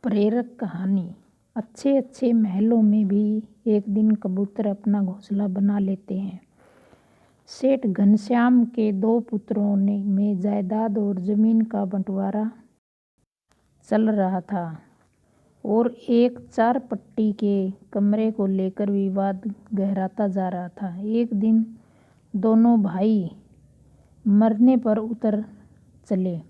प्रेरक कहानी। अच्छे अच्छे महलों में भी एक दिन कबूतर अपना घोंसला बना लेते हैं। सेठ घनश्याम के दो पुत्रों में जायदाद और जमीन का बंटवारा चल रहा था और एक 4 पट्टी के कमरे को लेकर विवाद गहराता जा रहा था। एक दिन दोनों भाई मरने पर उतर चले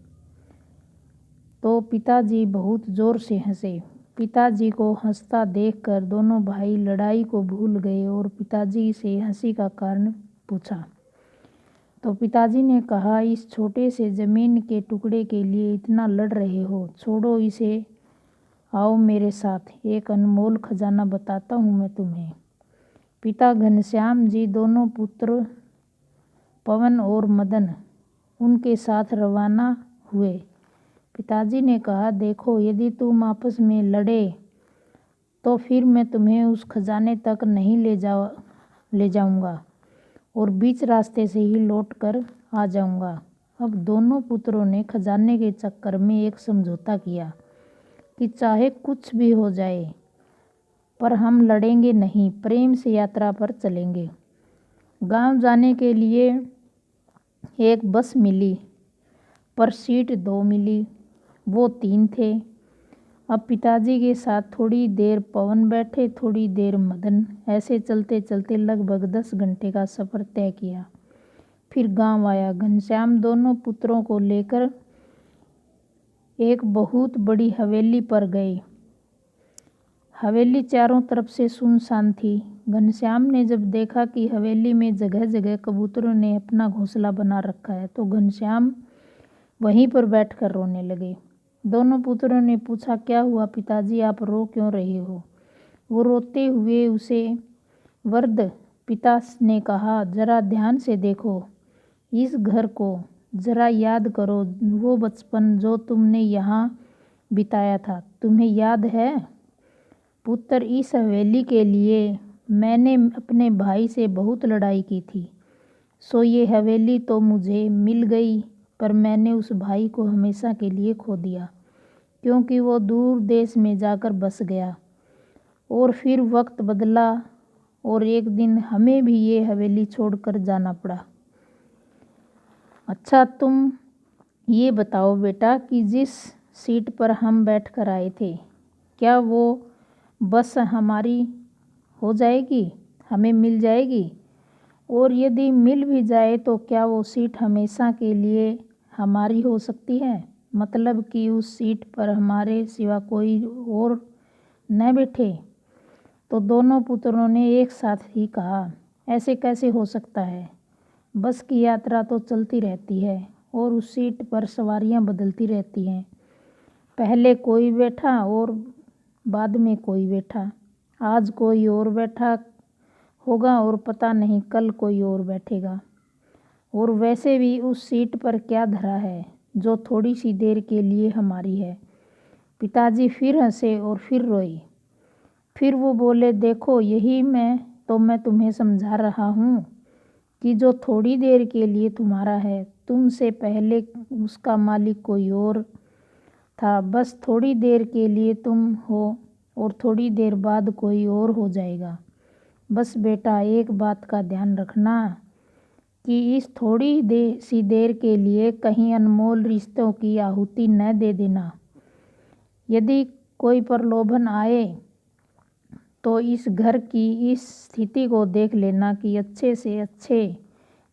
तो पिताजी बहुत जोर से हंसे। पिताजी को हंसता देखकर दोनों भाई लड़ाई को भूल गए और पिताजी से हंसी का कारण पूछा तो पिताजी ने कहा, इस छोटे से जमीन के टुकड़े के लिए इतना लड़ रहे हो, छोड़ो इसे, आओ मेरे साथ, एक अनमोल खजाना बताता हूँ मैं तुम्हें। पिता घनश्याम जी दोनों पुत्र पवन और मदन उनके साथ रवाना हुए। पिताजी ने कहा, देखो यदि तुम आपस में लड़े तो फिर मैं तुम्हें उस खजाने तक नहीं ले जाऊंगा और बीच रास्ते से ही लौट कर आ जाऊंगा। अब दोनों पुत्रों ने खजाने के चक्कर में एक समझौता किया कि चाहे कुछ भी हो जाए पर हम लड़ेंगे नहीं, प्रेम से यात्रा पर चलेंगे। गांव जाने के लिए एक बस मिली पर सीट 2 मिली, वो 3 थे। अब पिताजी के साथ थोड़ी देर पवन बैठे, थोड़ी देर मदन। ऐसे चलते चलते लगभग 10 घंटे का सफ़र तय किया। फिर गांव आया। घनश्याम दोनों पुत्रों को लेकर एक बहुत बड़ी हवेली पर गए। हवेली चारों तरफ से सुनसान थी। घनश्याम ने जब देखा कि हवेली में जगह जगह कबूतरों ने अपना घोंसला बना रखा है तो घनश्याम वहीं पर बैठकर रोने लगे। दोनों पुत्रों ने पूछा, क्या हुआ पिताजी, आप रो क्यों रहे हो? वो रोते हुए उसे वृद्ध पिता ने कहा, जरा ध्यान से देखो इस घर को, जरा याद करो वो बचपन जो तुमने यहाँ बिताया था, तुम्हें याद है? पुत्र, इस हवेली के लिए मैंने अपने भाई से बहुत लड़ाई की थी, सो ये हवेली तो मुझे मिल गई पर मैंने उस भाई को हमेशा के लिए खो दिया क्योंकि वो दूर देश में जाकर बस गया और फिर वक्त बदला और एक दिन हमें भी ये हवेली छोड़कर जाना पड़ा। अच्छा तुम ये बताओ बेटा कि जिस सीट पर हम बैठकर आए थे, क्या वो बस हमारी हो जाएगी, हमें मिल जाएगी? और यदि मिल भी जाए तो क्या वो सीट हमेशा के लिए हमारी हो सकती है? मतलब कि उस सीट पर हमारे सिवा कोई और न बैठे? तो दोनों पुत्रों ने एक साथ ही कहा, ऐसे कैसे हो सकता है? बस की यात्रा तो चलती रहती है और उस सीट पर सवारियां बदलती रहती हैं। पहले कोई बैठा और बाद में कोई बैठा। आज कोई और बैठा होगा और पता नहीं कल कोई और बैठेगा। और वैसे भी उस सीट पर क्या धरा है जो थोड़ी सी देर के लिए हमारी है? पिताजी फिर हंसे और फिर रोए। फिर वो बोले, देखो यही मैं तुम्हें समझा रहा हूँ कि जो थोड़ी देर के लिए तुम्हारा है, तुमसे पहले उसका मालिक कोई और था। बस थोड़ी देर के लिए तुम हो और थोड़ी देर बाद कोई और हो जाएगा। बस बेटा एक बात का ध्यान रखना कि इस थोड़ी सी देर के लिए कहीं अनमोल रिश्तों की आहुति न दे देना। यदि कोई प्रलोभन आए तो इस घर की इस स्थिति को देख लेना कि अच्छे से अच्छे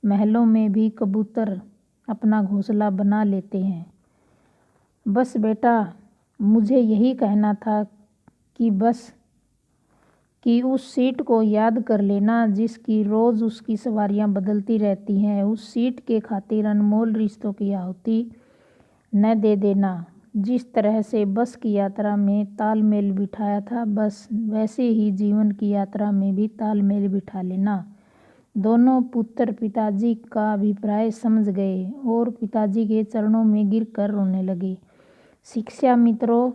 महलों में भी कबूतर अपना घोंसला बना लेते हैं। बस बेटा मुझे यही कहना था कि उस सीट को याद कर लेना जिसकी रोज़ उसकी सवारियां बदलती रहती हैं। उस सीट के खातिर अनमोल रिश्तों की आहुति न दे देना। जिस तरह से बस की यात्रा में तालमेल बिठाया था, बस वैसे ही जीवन की यात्रा में भी तालमेल बिठा लेना। दोनों पुत्र पिताजी का अभिप्राय समझ गए और पिताजी के चरणों में गिरकर रोने लगे। शिक्षा मित्रों,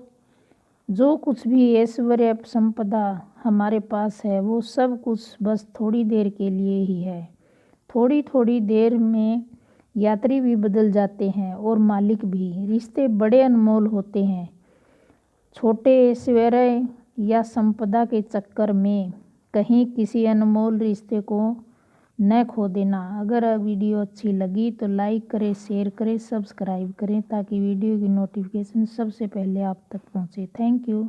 जो कुछ भी ऐश्वर्य संपदा हमारे पास है वो सब कुछ बस थोड़ी देर के लिए ही है। थोड़ी थोड़ी देर में यात्री भी बदल जाते हैं और मालिक भी। रिश्ते बड़े अनमोल होते हैं। छोटे ऐश्वर्य या संपदा के चक्कर में कहीं किसी अनमोल रिश्ते को न खो देना। अगर वीडियो अच्छी लगी तो लाइक करें, शेयर करें, सब्सक्राइब करें ताकि वीडियो की नोटिफिकेशन सबसे पहले आप तक पहुंचे। Thank you.